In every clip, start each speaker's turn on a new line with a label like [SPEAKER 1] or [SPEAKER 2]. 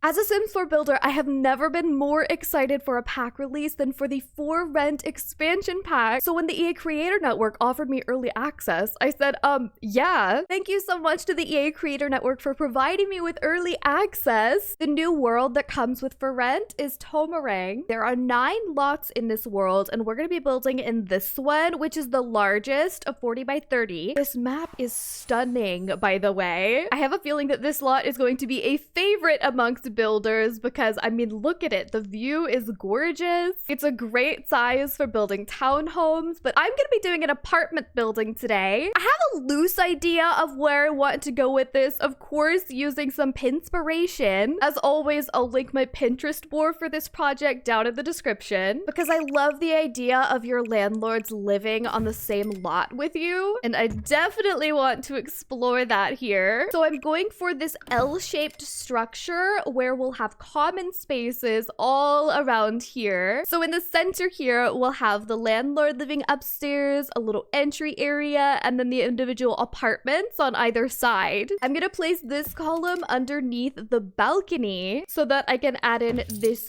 [SPEAKER 1] As a Sims 4 builder, I have never been more excited for a pack release than for the For Rent expansion pack. So when the EA Creator Network offered me early access, I said, yeah. Thank you so much to the EA Creator Network for providing me with early access. The new world that comes with For Rent is Tomarang. There are 9 lots in this world, and we're going to be building in this one, which is the largest of 40 by 30. This map is stunning, by the way. I have a feeling that this lot is going to be a favorite amongst builders because, I mean, look at it. The view is gorgeous. It's a great size for building townhomes, but I'm going to be doing an apartment building today. I have a loose idea of where I want to go with this, of course, using some pinspiration. As always, I'll link my Pinterest board for this project down in the description because I love the idea of your landlords living on the same lot with you, and I definitely want to explore that here. So I'm going for this L-shaped structure where we'll have common spaces all around here. So in the center here, we'll have the landlord living upstairs, a little entry area, and then the individual apartments on either side. I'm gonna place this column underneath the balcony so that I can add in this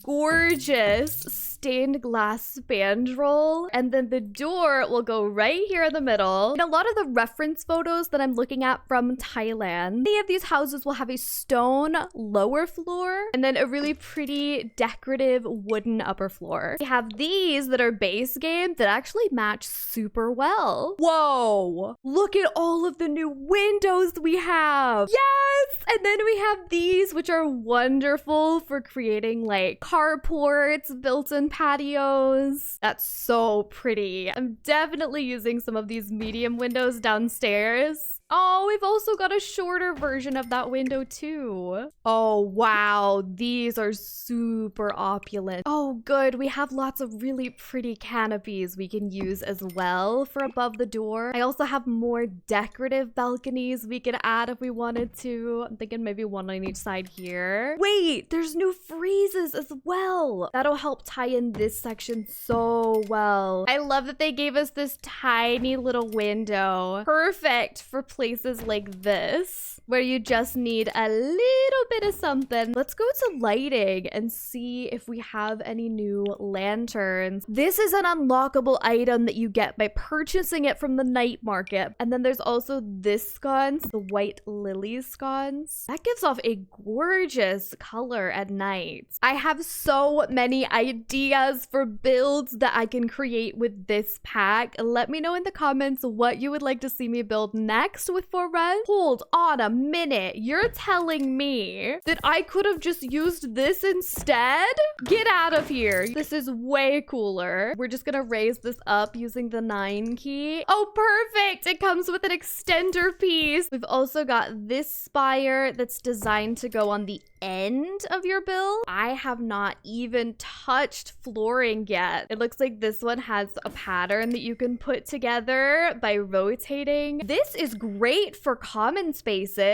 [SPEAKER 1] gorgeous stained glass spandrel, and then the door will go right here in the middle. In a lot of the reference photos that I'm looking at from Thailand, many of these houses will have a stone lower floor and then a really pretty decorative wooden upper floor. We have these that are base game that actually match super well. Whoa! Look at all of the new windows we have! Yes! And then we have these, which are wonderful for creating like carports, built-in patios. That's so pretty. I'm definitely using some of these medium windows downstairs. Oh, we've also got a shorter version of that window too. Oh, wow. These are super opulent. Oh, good. We have lots of really pretty canopies we can use as well for above the door. I also have more decorative balconies we can add if we wanted to. I'm thinking maybe one on each side here. Wait, there's new friezes as well. That'll help tie in this section so well. I love that they gave us this tiny little window. Perfect for places like this where you just need a little bit of something. Let's go to lighting and see if we have any new lanterns. This is an unlockable item that you get by purchasing it from the night market. And then there's also this sconce, the white lily sconce. That gives off a gorgeous color at night. I have so many ideas for builds that I can create with this pack. Let me know in the comments what you would like to see me build next with For Rent. Hold on a minute. You're telling me that I could have just used this instead? Get out of here. This is way cooler. We're just gonna raise this up using the 9 key. Oh, perfect. It comes with an extender piece. We've also got this spire that's designed to go on the end of your build. I have not even touched flooring yet. It looks like this one has a pattern that you can put together by rotating. This is great for common spaces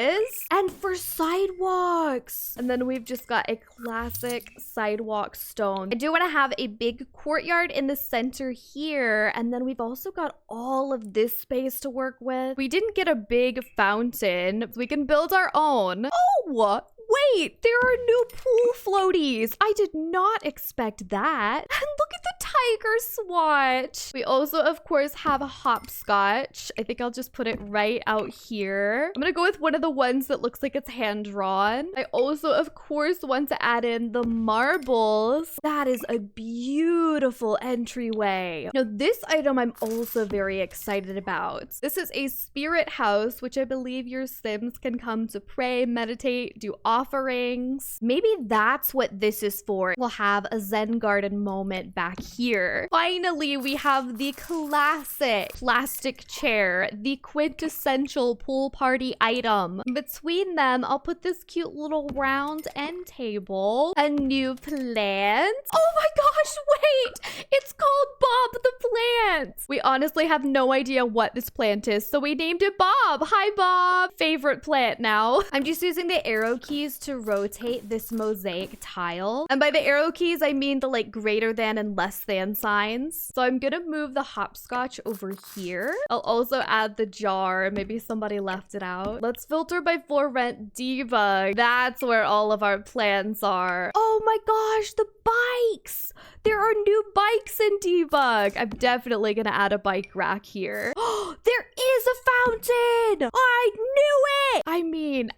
[SPEAKER 1] and for sidewalks. And then we've just got a classic sidewalk stone. I do want to have a big courtyard in the center here, and then we've also got all of this space to work with. We didn't get a big fountain, so we can build our own. Oh, wait, there are new pool floaties. I did not expect that. And look at the tiger swatch. We also, of course, have a hopscotch. I think I'll just put it right out here. I'm gonna go with one of the ones that looks like it's hand-drawn. I also, of course, want to add in the marbles. That is a beautiful entryway. Now, this item I'm also very excited about. This is a spirit house, which I believe your Sims can come to pray, meditate, do offerings. Maybe that's what this is for. We'll have a Zen garden moment back here. Finally, we have the classic plastic chair, the quintessential pool party item. Between them, I'll put this cute little round end table, a new plant. Oh my gosh, wait! It's called Bob the plant. We honestly have no idea what this plant is, so we named it Bob. Hi, Bob. Favorite plant now. I'm just using the arrow keys is to rotate this mosaic tile. And by the arrow keys, I mean the like greater than and less than signs. So I'm gonna move the hopscotch over here. I'll also add the jar. Maybe somebody left it out. Let's filter by floor rent debug. That's where all of our plants are. Oh my gosh, the bikes. There are new bikes in debug. I'm definitely gonna add a bike rack here. There is a fountain. I knew it. I mean,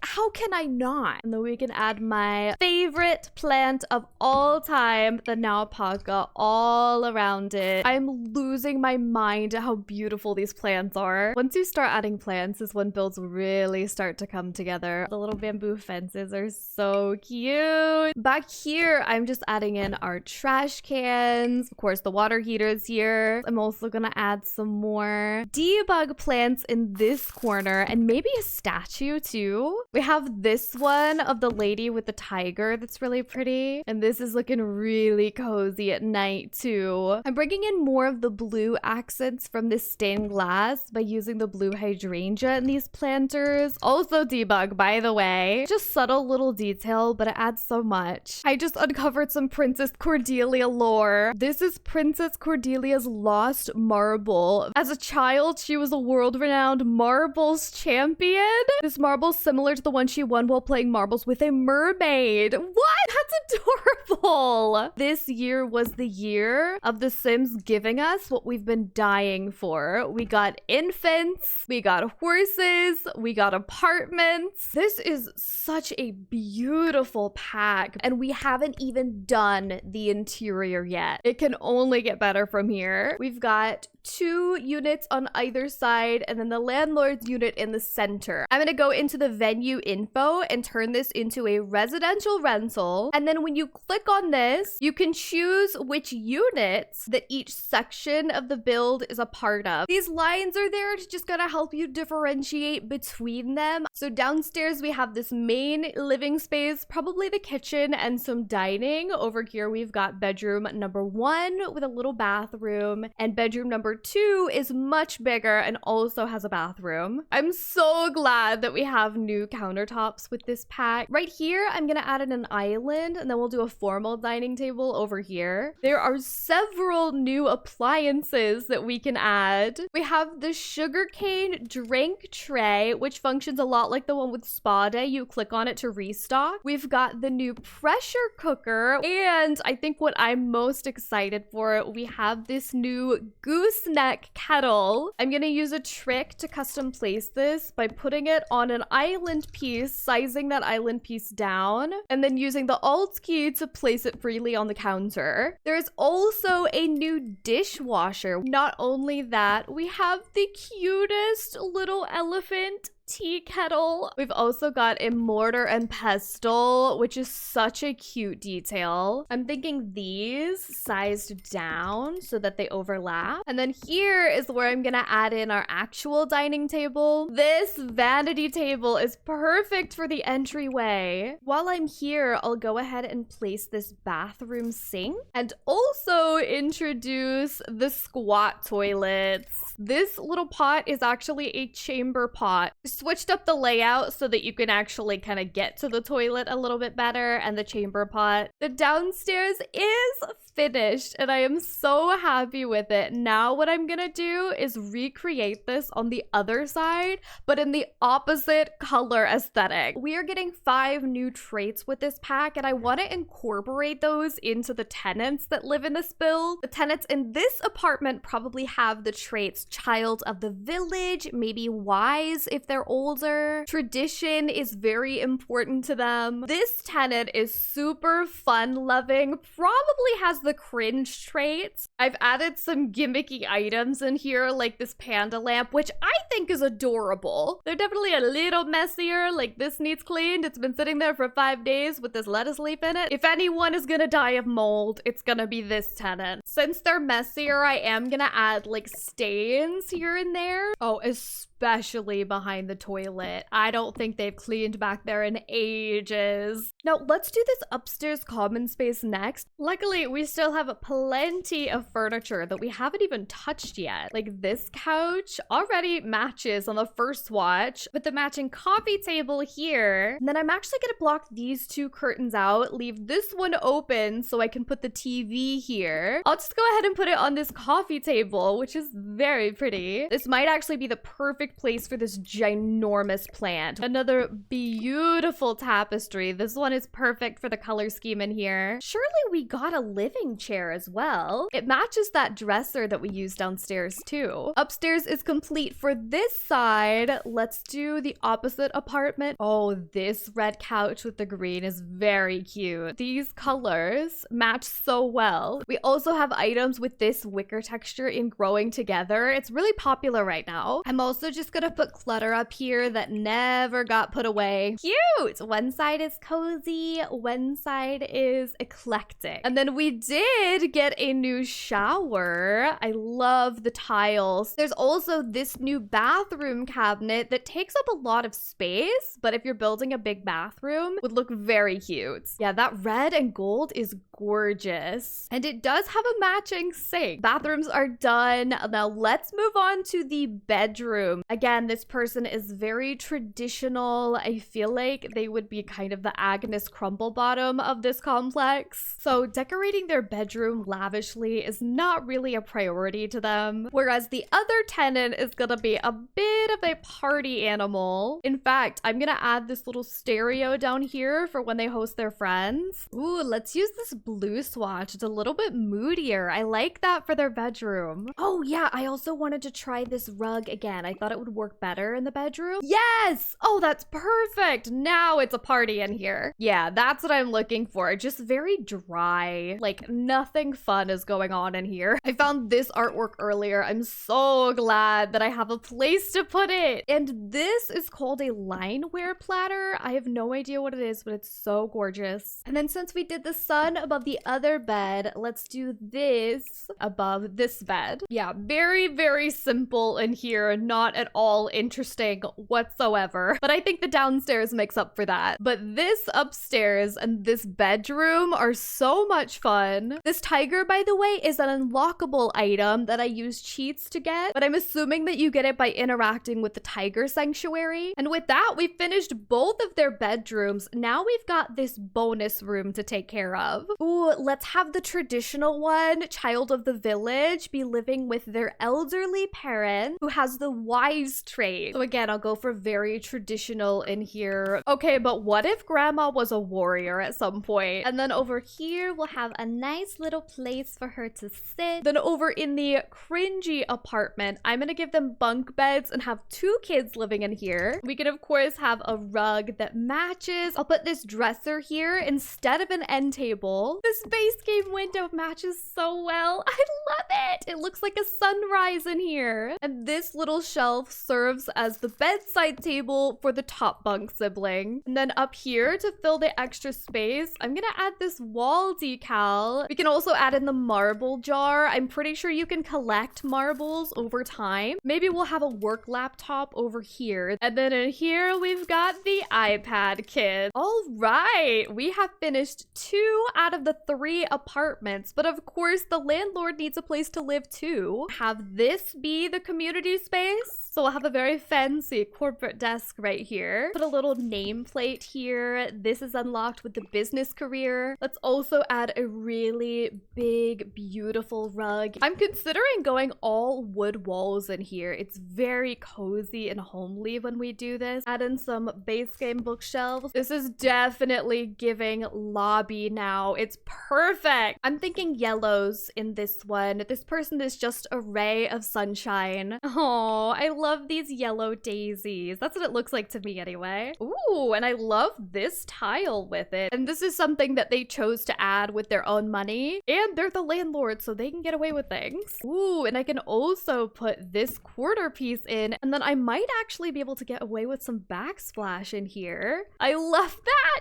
[SPEAKER 1] how can I not? And then we can add my favorite plant of all time, the naupaka, all around it. I'm losing my mind at how beautiful these plants are. Once you start adding plants is when builds really start to come together. The little bamboo fences are so cute. Back here, I'm just adding in our trash cans. Of course, the water heater's here. I'm also gonna add some more debug plants in this corner and maybe a statue too. We have this one of the lady with the tiger that's really pretty. And this is looking really cozy at night too. I'm bringing in more of the blue accents from this stained glass by using the blue hydrangea in these planters. Also debug, by the way. Just subtle little detail, but it adds so much. I just uncovered some Princess Cordelia lore. This is Princess Cordelia's lost marble. As a child, she was a world-renowned marbles champion. This marble's similar to the one she won while playing marbles with a mermaid. What? That's adorable. This year was the year of The Sims giving us what we've been dying for. We got infants, we got horses, we got apartments. This is such a beautiful pack, and we haven't even done the interior yet. It can only get better from here. We've got 2 units on either side and then the landlord's unit in the center. I'm gonna go into the venue info and turn this into a residential rental. And then when you click on this, you can choose which units that each section of the build is a part of. These lines are there to just gonna help you differentiate between them. So downstairs we have this main living space, probably the kitchen and some dining. Over here we've got bedroom number 1 with a little bathroom, and bedroom number 2 is much bigger and also has a bathroom. I'm so glad that we have new countertops with this pack. Right here, I'm gonna add in an island, and then we'll do a formal dining table over here. There are several new appliances that we can add. We have the sugarcane drink tray, which functions a lot like the one with Spa Day. You click on it to restock. We've got the new pressure cooker, and I think what I'm most excited for, we have this new gooseneck kettle. I'm gonna use a trick to custom place this by putting it on an island piece, sizing that island piece down, and then using the Alt key to place it freely on the counter. There is also a new dishwasher. Not only that, we have the cutest little elephant tea kettle. We've also got a mortar and pestle, which is such a cute detail. I'm thinking these sized down so that they overlap. And then here is where I'm gonna add in our actual dining table. This vanity table is perfect for the entryway. While I'm here, I'll go ahead and place this bathroom sink and also introduce the squat toilets. This little pot is actually a chamber pot. Switched up the layout so that you can actually kind of get to the toilet a little bit better, and the chamber pot. The downstairs is finished and I am so happy with it. Now what I'm gonna do is recreate this on the other side, but in the opposite color aesthetic. We are getting 5 new traits with this pack, and I want to incorporate those into the tenants that live in this build. The tenants in this apartment probably have the traits child of the village, maybe wise if they're older. Tradition is very important to them. This tenant is super fun loving, probably has the cringe traits. I've added some gimmicky items in here, like this panda lamp, which I think is adorable. They're definitely a little messier, like this needs cleaned. It's been sitting there for 5 days with this lettuce leaf in it. If anyone is gonna die of mold, it's gonna be this tenant. Since they're messier, I am gonna add like stains here and there. Oh, especially especially behind the toilet. I don't think they've cleaned back there in ages. Now, let's do this upstairs common space next. Luckily, we still have plenty of furniture that we haven't even touched yet. Like this couch already matches on the first swatch with the matching coffee table here. And then I'm actually gonna block these two curtains out, leave this one open so I can put the TV here. I'll just go ahead and put it on this coffee table, which is very pretty. This might actually be the perfect place for this ginormous plant. Another beautiful tapestry. This one is perfect for the color scheme in here. Surely we got a living chair as well. It matches that dresser that we used downstairs too. Upstairs is complete for this side. Let's do the opposite apartment. Oh, this red couch with the green is very cute. These colors match so well. We also have items with this wicker texture in growing together. It's really popular right now. I'm also just gonna put clutter up here that never got put away. Cute! One side is cozy, one side is eclectic. And then we did get a new shower. I love the tiles. There's also this new bathroom cabinet that takes up a lot of space, but if you're building a big bathroom, would look very cute. Yeah, that red and gold is gorgeous. And it does have a matching sink. Bathrooms are done. Now let's move on to the bedroom. Again, this person is very traditional. I feel like they would be kind of the Agnes Crumblebottom of this complex. So decorating their bedroom lavishly is not really a priority to them. Whereas the other tenant is gonna be a bit of a party animal. In fact, I'm gonna add this little stereo down here for when they host their friends. Ooh, let's use this blue swatch. It's a little bit moodier. I like that for their bedroom. Oh yeah, I also wanted to try this rug again. I thought it would work better in the bedroom. Yes! Oh, that's perfect. Now it's a party in here. Yeah, that's what I'm looking for. Just very dry. Like nothing fun is going on in here. I found this artwork earlier. I'm so glad that I have a place to put it. And this is called a lineware platter. I have no idea what it is, but it's so gorgeous. And then since we did the sun above the other bed, let's do this above this bed. Yeah, very, very simple in here. Not at all interesting whatsoever. But I think the downstairs makes up for that. But this upstairs and this bedroom are so much fun. This tiger, by the way, is an unlockable item that I use cheats to get, but I'm assuming that you get it by interacting with the tiger sanctuary. And with that, we finished both of their bedrooms. Now we've got this bonus room to take care of. Ooh, let's have the traditional one, child of the village, be living with their elderly parent who has the wise trait. So again, I'll go for very traditional in here. Okay, but what if grandma was a warrior at some point? And then over here, we'll have a nice little place for her to sit. Then over in the cringy apartment, I'm gonna give them bunk beds and have two kids living in here. We can of course have a rug that matches. I'll put this dresser here instead of an end table. The space game window matches so well. I love it. It looks like a sunrise in here. And this little shelf serves as the bedside table for the top bunk sibling. And then up here to fill the extra space, I'm gonna add this wall decal. We can also add in the marble jar. I'm pretty sure you can collect marbles over time. Maybe we'll have a work laptop over here. And then in here, we've got the iPad kid. All right, we have finished 2 out of the 3 apartments, but of course the landlord needs a place to live too. Have this be the community space. So we'll have a very fancy corporate desk right here. Put a little nameplate here. This is unlocked with the business career. Let's also add a really big, beautiful rug. I'm considering going all wood walls in here. It's very cozy and homely when we do this. Add in some base game bookshelves. This is definitely giving lobby now. It's perfect. I'm thinking yellows in this one. This person is just a ray of sunshine. Oh, I love these yellow daisies. That's what it looks like to me anyway. Ooh, and I love this tile with it. And this is something that they chose to add with their own money. And they're the landlord, so they can get away with things. Ooh, and I can also put this quarter piece in, and then I might actually be able to get away with some backsplash in here. I love that!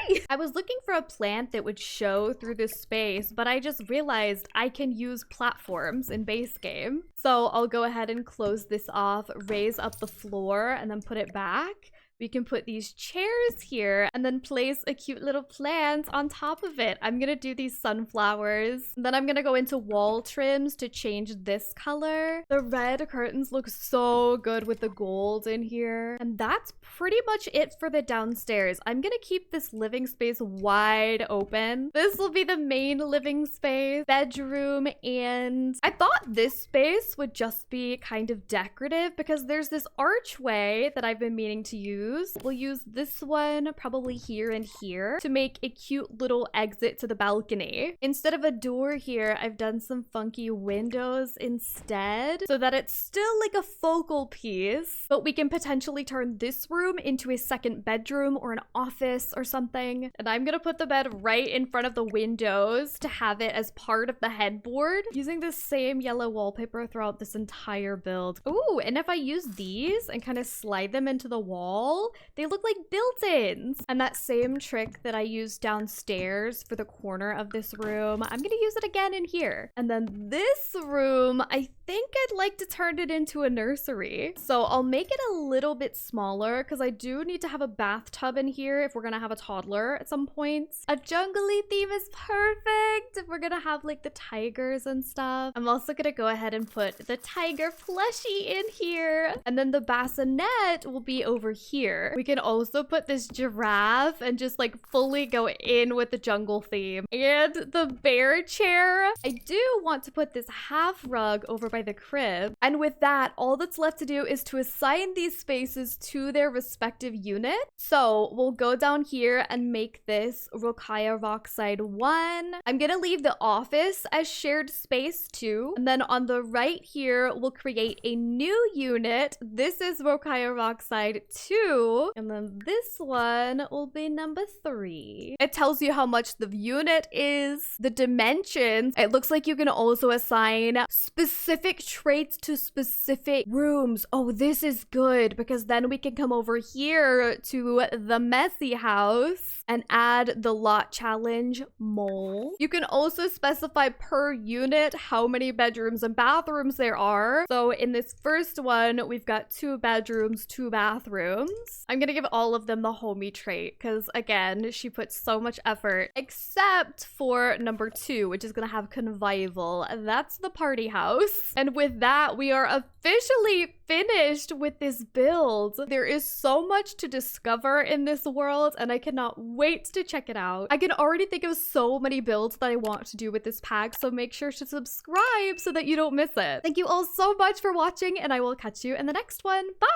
[SPEAKER 1] Yay! I was looking for a plant that would show through this space, but I just realized I can use platforms in base game. So I'll go ahead and close this off, raise up the floor, and then put it back. We can put these chairs here and then place a cute little plant on top of it. I'm gonna do these sunflowers. Then I'm gonna go into wall trims to change this color. The red curtains look so good with the gold in here. And that's pretty much it for the downstairs. I'm gonna keep this living space wide open. This will be the main living space, bedroom, and I thought this space would just be kind of decorative because there's this archway that I've been meaning to use. We'll use this one probably here and here to make a cute little exit to the balcony. Instead of a door here, I've done some funky windows instead so that it's still like a focal piece, but we can potentially turn this room into a second bedroom or an office or something. And I'm gonna put the bed right in front of the windows to have it as part of the headboard, using the same yellow wallpaper throughout this entire build. Ooh, and if I use these and kind of slide them into the wall, they look like built-ins. And that same trick that I used downstairs for the corner of this room, I'm gonna use it again in here. And then this room, I think I'd like to turn it into a nursery. So I'll make it a little bit smaller because I do need to have a bathtub in here if we're gonna have a toddler at some point. A jungly theme is perfect if we're gonna have like the tigers and stuff. I'm also gonna go ahead and put the tiger plushie in here. And then the bassinet will be over here. We can also put this giraffe and just like fully go in with the jungle theme. And the bear chair. I do want to put this half rug over by the crib. And with that, all that's left to do is to assign these spaces to their respective unit. So we'll go down here and make this Rokaya Rockside 1. I'm gonna leave the office as shared space 2. And then on the right here, we'll create a new unit. This is Rokaya Rockside 2. And then this one will be number 3. It tells you how much the unit is, the dimensions. It looks like you can also assign specific traits to specific rooms. Oh, this is good because then we can come over here to the messy house and add the lot challenge mole. You can also specify per unit how many bedrooms and bathrooms there are. So in this first one, we've got 2 bedrooms, 2 bathrooms. I'm gonna give all of them the homie trait because again, she put so much effort, except for number 2, which is gonna have convival. That's the party house. And with that, we are officially finished with this build. There is so much to discover in this world and I cannot wait to check it out. I can already think of so many builds that I want to do with this pack, so make sure to subscribe so that you don't miss it. Thank you all so much for watching and I will catch you in the next one. Bye!